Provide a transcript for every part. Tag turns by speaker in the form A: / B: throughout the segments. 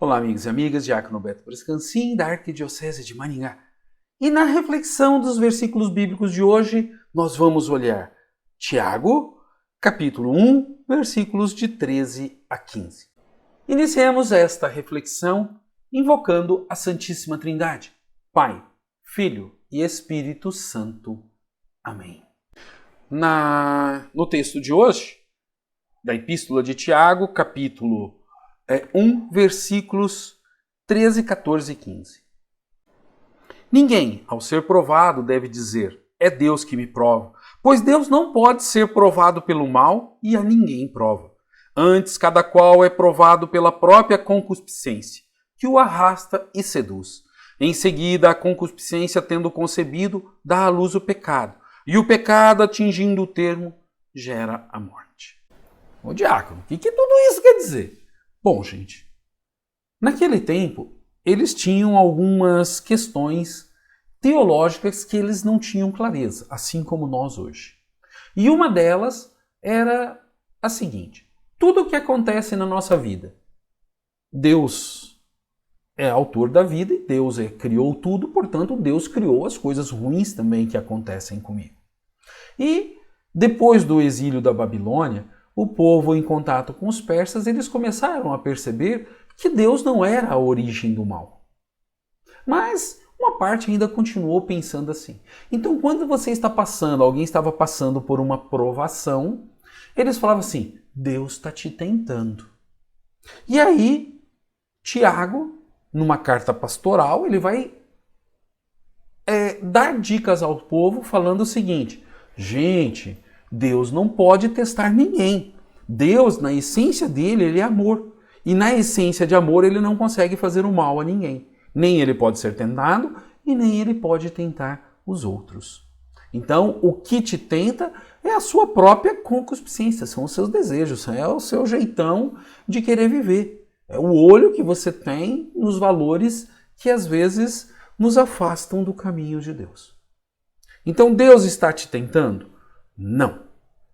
A: Olá, amigos e amigas, Diácono Beto Brescancin, da Arquidiocese de Maringá. E na reflexão dos versículos bíblicos de hoje, nós vamos olhar Tiago, capítulo 1, versículos de 13 a 15. Iniciemos esta reflexão invocando a Santíssima Trindade, Pai, Filho e Espírito Santo. Amém. No texto de hoje, da Epístola de Tiago, capítulo 1, versículos 13, 14 e 15. Ninguém, ao ser provado, deve dizer, é Deus que me prova, pois Deus não pode ser provado pelo mal e a ninguém prova. Antes, cada qual é provado pela própria concupiscência, que o arrasta e seduz. Em seguida, a concupiscência, tendo concebido, dá à luz o pecado, e o pecado, atingindo o termo, gera a morte. Ô diácono, o que tudo isso quer dizer? Bom, gente, naquele tempo, eles tinham algumas questões teológicas que eles não tinham clareza, assim como nós hoje. E uma delas era a seguinte: tudo o que acontece na nossa vida, Deus é autor da vida e Deus criou tudo, portanto, Deus criou as coisas ruins também que acontecem comigo. E depois do exílio da Babilônia, o povo, em contato com os persas, eles começaram a perceber que Deus não era a origem do mal. Mas uma parte ainda continuou pensando assim. Então, quando alguém estava passando por uma provação, eles falavam assim, Deus está te tentando. E aí, Tiago, numa carta pastoral, ele vai dar dicas ao povo falando o seguinte, gente, Deus não pode testar ninguém. Deus, na essência dele, ele é amor. E na essência de amor, ele não consegue fazer o mal a ninguém. Nem ele pode ser tentado e nem ele pode tentar os outros. Então, o que te tenta é a sua própria concupiscência, são os seus desejos, é o seu jeitão de querer viver. É o olho que você tem nos valores que às vezes nos afastam do caminho de Deus. Então, Deus está te tentando? Não.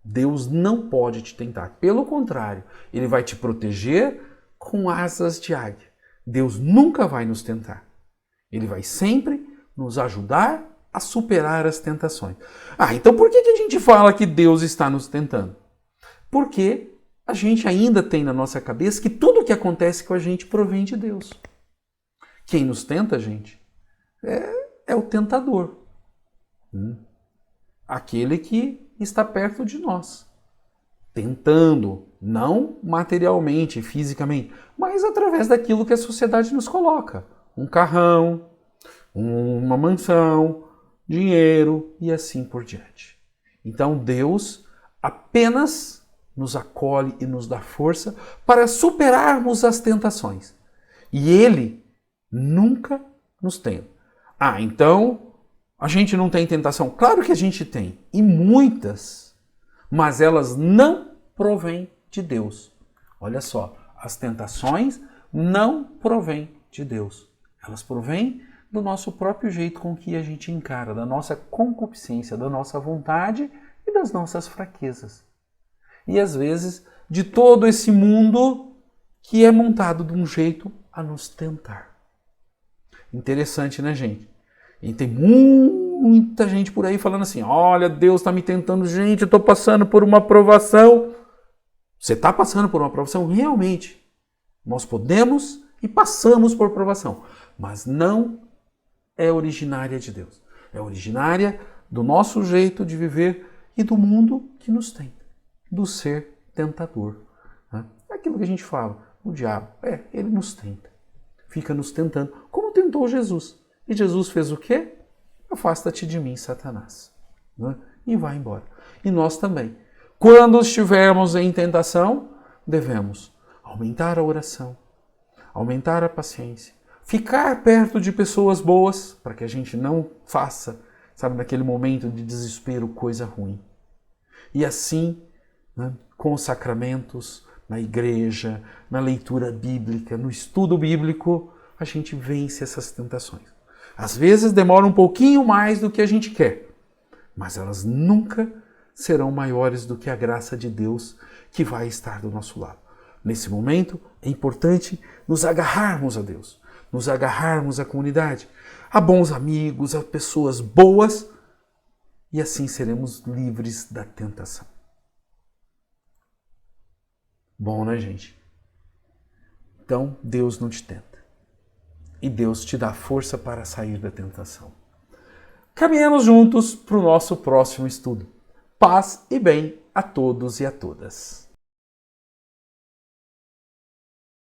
A: Deus não pode te tentar. Pelo contrário, Ele vai te proteger com asas de águia. Deus nunca vai nos tentar. Ele vai sempre nos ajudar a superar as tentações. Então por que a gente fala que Deus está nos tentando? Porque a gente ainda tem na nossa cabeça que tudo o que acontece com a gente provém de Deus. Quem nos tenta, gente, é o tentador. Aquele que está perto de nós, tentando, não materialmente, fisicamente, mas através daquilo que a sociedade nos coloca. Um carrão, uma mansão, dinheiro e assim por diante. Então Deus apenas nos acolhe e nos dá força para superarmos as tentações. E Ele nunca nos tenta. Então a gente não tem tentação? Claro que a gente tem, e muitas, mas elas não provêm de Deus. Olha só, as tentações não provêm de Deus. Elas provêm do nosso próprio jeito com que a gente encara, da nossa concupiscência, da nossa vontade e das nossas fraquezas. E às vezes, de todo esse mundo que é montado de um jeito a nos tentar. Interessante, né, gente? E tem muita gente por aí falando assim, olha, Deus está me tentando, gente, eu estou passando por uma provação. Você está passando por uma provação? Realmente. Nós podemos e passamos por provação, mas não é originária de Deus. É originária do nosso jeito de viver e do mundo que nos tenta, do ser tentador. É aquilo que a gente fala, o diabo, ele nos tenta, fica nos tentando, como tentou Jesus. E Jesus fez o quê? Afasta-te de mim, Satanás. E vai embora. E nós também. Quando estivermos em tentação, devemos aumentar a oração, aumentar a paciência, ficar perto de pessoas boas, para que a gente não faça, naquele momento de desespero, coisa ruim. E assim, com os sacramentos, na igreja, na leitura bíblica, no estudo bíblico, a gente vence essas tentações. Às vezes demora um pouquinho mais do que a gente quer, mas elas nunca serão maiores do que a graça de Deus que vai estar do nosso lado. Nesse momento, é importante nos agarrarmos a Deus, nos agarrarmos à comunidade, a bons amigos, a pessoas boas, e assim seremos livres da tentação. Bom, né, gente? Então, Deus não te tenta. E Deus te dá força para sair da tentação. Caminhamos juntos para o nosso próximo estudo. Paz e bem a todos e a todas.